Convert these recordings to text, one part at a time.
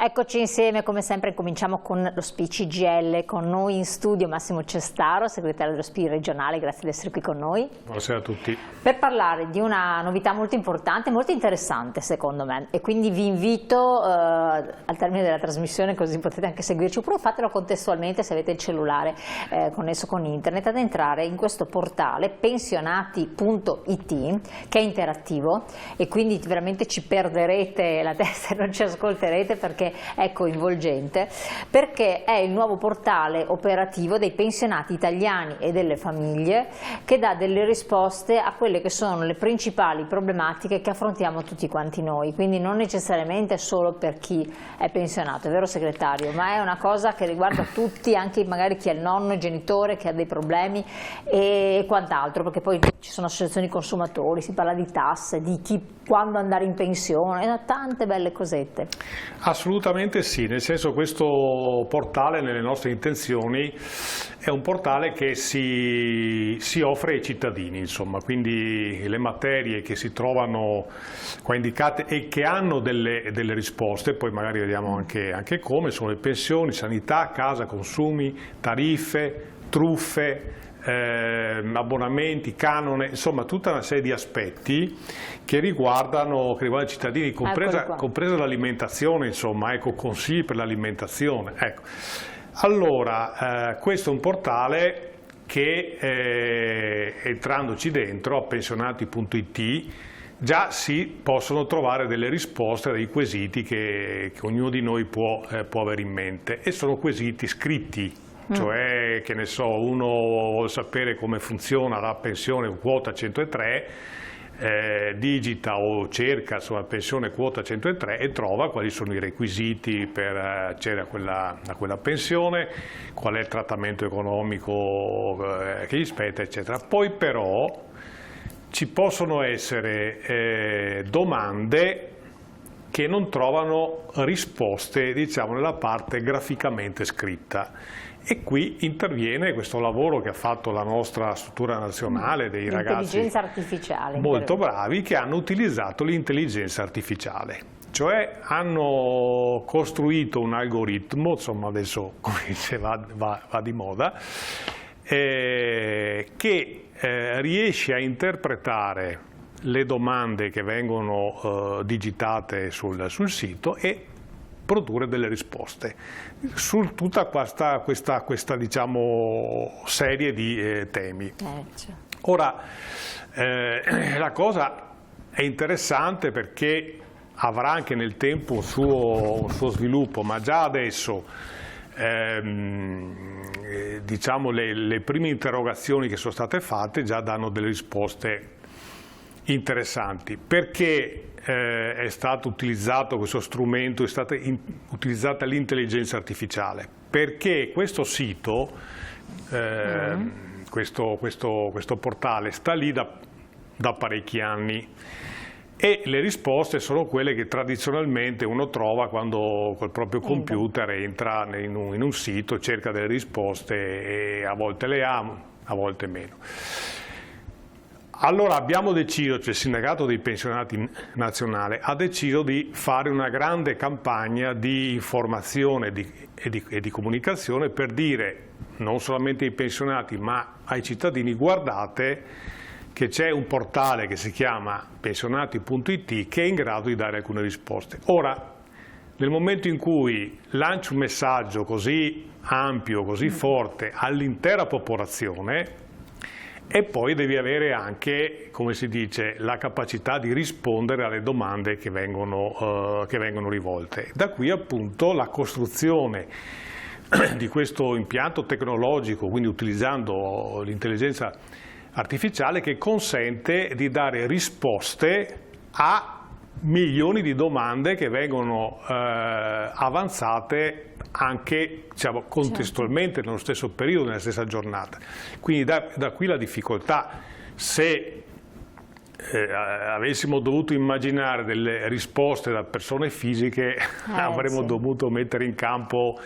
Eccoci insieme, come sempre cominciamo con lo SPI CGIL, con noi in studio Massimo Cestaro, segretario dello SPI regionale, grazie di essere qui con noi. Buonasera a tutti. Per parlare di una novità molto importante, molto interessante secondo me, e quindi vi invito al termine della trasmissione, così potete anche seguirci, oppure fatelo contestualmente se avete il cellulare connesso con internet, ad entrare in questo portale pensionati.it che è interattivo e quindi veramente ci perderete la testa e non ci ascolterete perché è coinvolgente, perché è il nuovo portale operativo dei pensionati italiani e delle famiglie che dà delle risposte a quelle che sono le principali problematiche che affrontiamo tutti quanti noi, quindi non necessariamente solo per chi è pensionato, è vero segretario, ma è una cosa che riguarda tutti, anche magari chi è il nonno, il genitore che ha dei problemi e quant'altro, perché poi ci sono associazioni consumatori, si parla di tasse, di chi quando andare in pensione, tante belle cosette. Assolutamente sì, nel senso questo portale nelle nostre intenzioni è un portale che si offre ai cittadini, insomma, quindi le materie che si trovano qua indicate e che hanno delle risposte, poi magari vediamo anche come, sono le pensioni, sanità, casa, consumi, tariffe, truffe, abbonamenti, canone, insomma tutta una serie di aspetti che riguardano i cittadini, compresa l'alimentazione, insomma, ecco, consigli per l'alimentazione. Ecco. Allora, questo è un portale che entrandoci dentro a pensionati.it già si possono trovare delle risposte dei quesiti che ognuno di noi può avere in mente, e sono quesiti scritti. Cioè, che ne so, uno vuole sapere come funziona la pensione quota 103, digita o cerca insomma pensione quota 103 e trova quali sono i requisiti per accedere a quella pensione, qual è il trattamento economico che gli spetta, eccetera. Poi però ci possono essere domande che non trovano risposte, diciamo, nella parte graficamente scritta. E qui interviene questo lavoro che ha fatto la nostra struttura nazionale dei ragazzi artificiale, molto bravi che hanno utilizzato l'intelligenza artificiale, cioè hanno costruito un algoritmo, insomma adesso come dice va di moda, che riesce a interpretare le domande che vengono digitate sul sito e produrre delle risposte su tutta questa diciamo serie di temi. Ora la cosa è interessante perché avrà anche nel tempo un suo sviluppo, ma già adesso diciamo le prime interrogazioni che sono state fatte già danno delle risposte interessanti. Perché è stato utilizzato questo strumento, è stata utilizzata l'intelligenza artificiale? Perché questo sito, questo portale sta lì da parecchi anni e le risposte sono quelle che tradizionalmente uno trova quando col proprio computer entra in un sito, cerca delle risposte e a volte le ha, a volte meno. Allora abbiamo deciso, cioè il Sindacato dei Pensionati Nazionale ha deciso di fare una grande campagna di informazione e di comunicazione per dire non solamente ai pensionati ma ai cittadini: guardate che c'è un portale che si chiama pensionati.it che è in grado di dare alcune risposte. Ora, nel momento in cui lanci un messaggio così ampio, così forte all'intera popolazione, e poi devi avere anche, come si dice, la capacità di rispondere alle domande che vengono rivolte. Da qui appunto la costruzione di questo impianto tecnologico, quindi utilizzando l'intelligenza artificiale, che consente di dare risposte a milioni di domande che vengono avanzate anche, diciamo, contestualmente nello stesso periodo, nella stessa giornata. Quindi da qui la difficoltà. Se avessimo dovuto immaginare delle risposte da persone fisiche avremmo dovuto mettere in campo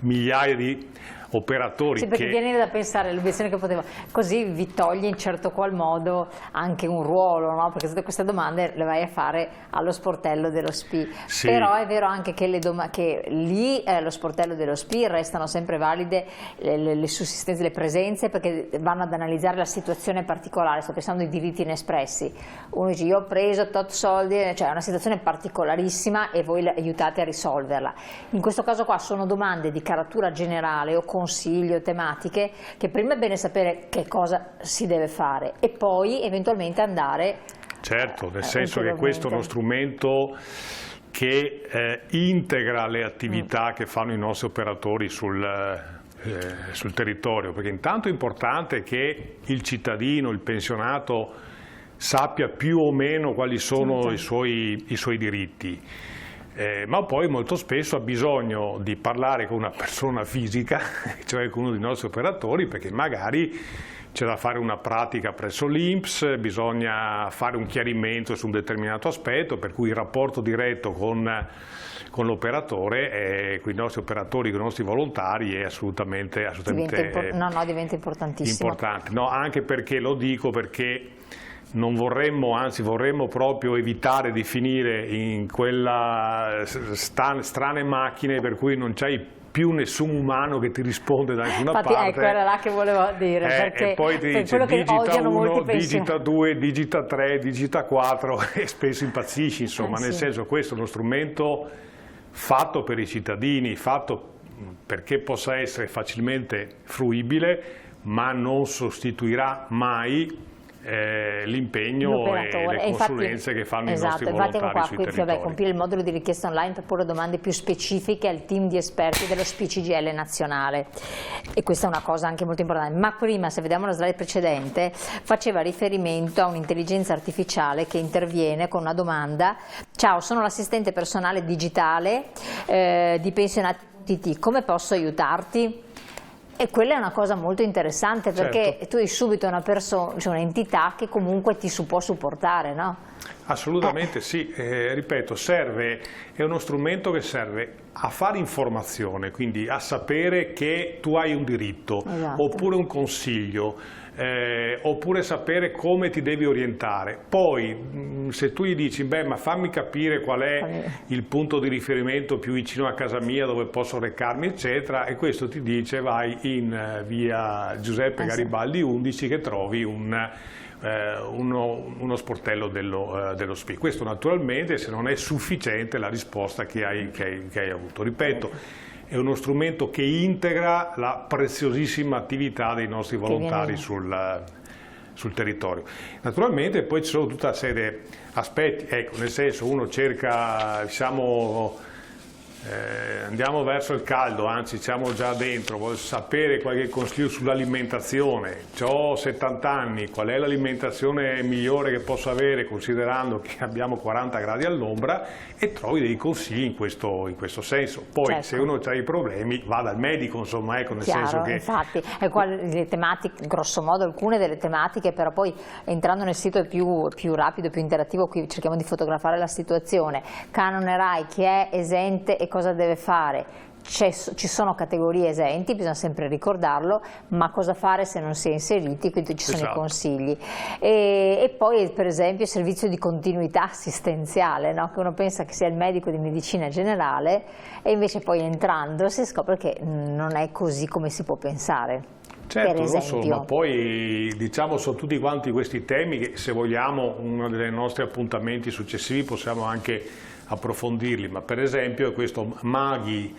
migliaia di... operatori sì, perché che... viene da pensare l'obiezione che potevo, così vi toglie in certo qual modo anche un ruolo, no? Perché tutte queste domande le vai a fare allo sportello dello SPI, Sì. Però è vero anche che, che lì allo sportello dello SPI restano sempre valide le sussistenze, le presenze, perché vanno ad analizzare la situazione particolare. Sto pensando ai diritti inespressi, uno dice io ho preso tot soldi, cioè è una situazione particolarissima e voi aiutate a risolverla. In questo caso qua sono domande di caratura generale o consigli o tematiche che prima è bene sapere che cosa si deve fare e poi eventualmente andare. Certo, nel senso che questo è uno strumento che integra le attività che fanno i nostri operatori sul territorio, perché intanto è importante che il cittadino, il pensionato sappia più o meno quali sono i suoi diritti. Ma poi molto spesso ha bisogno di parlare con una persona fisica, cioè con uno dei nostri operatori, perché magari c'è da fare una pratica presso l'INPS, bisogna fare un chiarimento su un determinato aspetto, per cui il rapporto diretto con l'operatore, con i nostri operatori, con i nostri volontari è assolutamente diventa importantissimo. Importante. No, anche perché lo dico perché non vorremmo, anzi vorremmo proprio evitare di finire in quella strane macchine per cui non c'hai più nessun umano che ti risponde da nessuna parte. Ecco, era là che volevo dire, perché e poi ti dice digita 1, digita 2, digita 3, digita 4 e spesso impazzisci, insomma, nel senso questo è uno strumento fatto per i cittadini, fatto perché possa essere facilmente fruibile, ma non sostituirà mai l'impegno e le consulenze che fanno i nostri volontari sui territori. Compile il modulo di richiesta online per porre domande più specifiche al team di esperti dello SPI-CGIL nazionale, e questa è una cosa anche molto importante. Ma prima, se vediamo la slide precedente, faceva riferimento a un'intelligenza artificiale che interviene con una domanda: ciao, sono l'assistente personale digitale di pensionati.it, come posso aiutarti? E quella è una cosa molto interessante, perché tu hai subito una persona, cioè un'entità che comunque ti può supportare, no? Assolutamente sì, ripeto, è uno strumento che serve a fare informazione, quindi a sapere che tu hai un diritto, oppure un consiglio, oppure sapere come ti devi orientare. Poi se tu gli dici, beh, ma fammi capire qual è il punto di riferimento più vicino a casa mia dove posso recarmi, eccetera, e questo ti dice vai in via Giuseppe Garibaldi 11 che trovi uno sportello dello SPI. Questo naturalmente se non è sufficiente la risposta che hai avuto. Ripeto, è uno strumento che integra la preziosissima attività dei nostri volontari sul territorio. Naturalmente poi ci sono tutta una serie di aspetti, ecco, nel senso uno cerca, diciamo, andiamo verso il caldo, anzi siamo già dentro, voglio sapere qualche consiglio sull'alimentazione, ho 70 anni, qual è l'alimentazione migliore che posso avere considerando che abbiamo 40 gradi all'ombra, e trovi dei consigli in questo senso. Poi se uno ha i problemi va dal medico, insomma, ecco, nel senso che... Infatti, le tematiche, grosso modo alcune delle tematiche, però poi entrando nel sito è più rapido, più interattivo, qui cerchiamo di fotografare la situazione. Canone RAI, chi è esente e cosa deve fare? Ci sono categorie esenti, bisogna sempre ricordarlo, ma cosa fare se non si è inseriti, quindi ci sono i consigli. E poi per esempio il servizio di continuità assistenziale, no? Che uno pensa che sia il medico di medicina generale e invece poi entrando si scopre che non è così come si può pensare. Certo, non so, ma poi diciamo sono tutti quanti questi temi che se vogliamo uno dei nostri appuntamenti successivi possiamo anche approfondirli, ma per esempio questo maghi,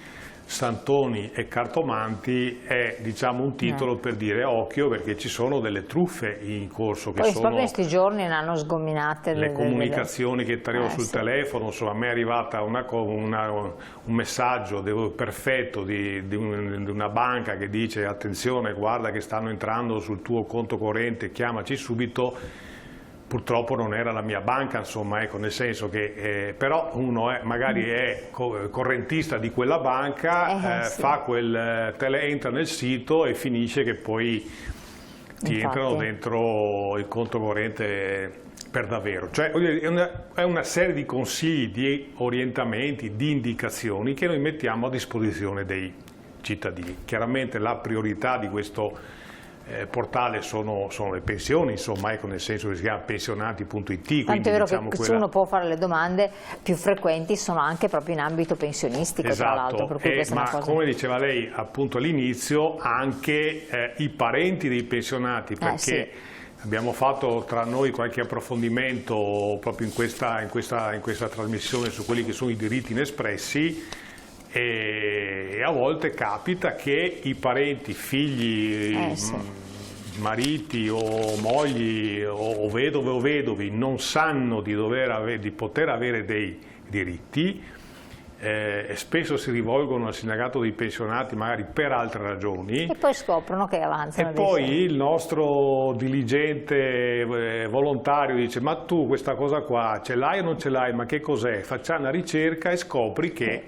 santoni e cartomanti è, diciamo, un titolo per dire occhio, perché ci sono delle truffe in corso che poi sono proprio in questi giorni ne hanno sgominate le comunicazioni che arrivano sul telefono. Insomma, a me è arrivata un messaggio perfetto di una banca che dice attenzione, guarda che stanno entrando sul tuo conto corrente, chiamaci subito. Purtroppo non era la mia banca, insomma, ecco, nel senso che però uno magari è correntista di quella banca, fa entra nel sito e finisce che poi ti entrano dentro il conto corrente per davvero. Cioè è una serie di consigli, di orientamenti, di indicazioni che noi mettiamo a disposizione dei cittadini. Chiaramente la priorità di questo portale sono le pensioni, insomma, ecco, nel senso che si chiama pensionati.it. Tanto è vero che se uno può fare le domande più frequenti sono anche proprio in ambito pensionistico, esatto, tra l'altro. Per cui questa è una cosa... come diceva lei appunto all'inizio, anche i parenti dei pensionati, perché sì. Abbiamo fatto tra noi qualche approfondimento proprio in questa trasmissione su quelli che sono i diritti inespressi, e a volte capita che i parenti, figli, mariti o mogli o vedove o vedovi non sanno di poter avere dei diritti, e spesso si rivolgono al sindacato dei pensionati magari per altre ragioni e poi scoprono che avanzano. E poi il nostro diligente volontario dice: ma tu questa cosa qua ce l'hai o non ce l'hai, ma che cos'è? Facciamo una ricerca e scopri che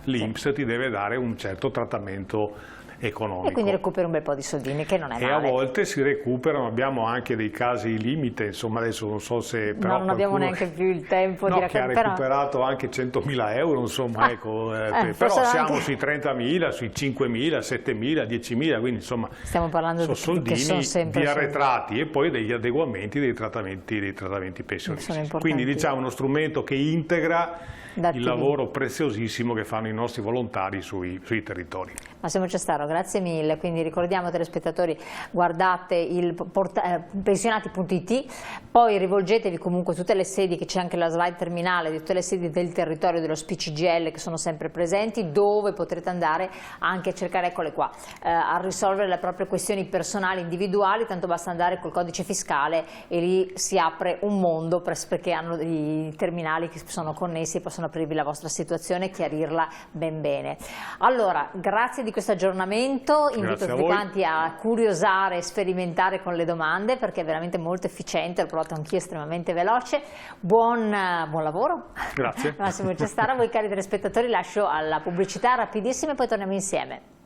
l'INPS ti deve dare un certo trattamento economico. E quindi recuperi un bel po' di soldini, che non è male. E a volte si recuperano, abbiamo anche dei casi limite, insomma adesso non so se... Però non abbiamo neanche più il tempo di raccontare. Che ha recuperato anche 100.000 euro, insomma, ecco, però siamo anche... sui 30.000, sui 5.000, 7.000, 10.000, quindi insomma stiamo parlando sono soldini di arretrati e poi degli adeguamenti dei trattamenti pensionistici. Quindi diciamo uno strumento che integra il lavoro preziosissimo che fanno i nostri volontari sui territori. Massimo Cestaro, grazie mille. Quindi ricordiamo ai telespettatori, guardate il pensionati.it, poi rivolgetevi comunque a tutte le sedi, che c'è anche la slide terminale di tutte le sedi del territorio dello SPCGL che sono sempre presenti, dove potrete andare anche a cercare, eccole qua, a risolvere le proprie questioni personali, individuali. Tanto basta andare col codice fiscale e lì si apre un mondo, perché hanno i terminali che sono connessi e possono aprirvi la vostra situazione e chiarirla ben bene. Allora, grazie di questo aggiornamento, invito tutti quanti a curiosare e sperimentare con le domande, perché è veramente molto efficiente, l'ho provato anch'io, estremamente veloce. Buon lavoro. Grazie. Massimo Cestaro. A voi cari telespettatori lascio alla pubblicità rapidissima e poi torniamo insieme.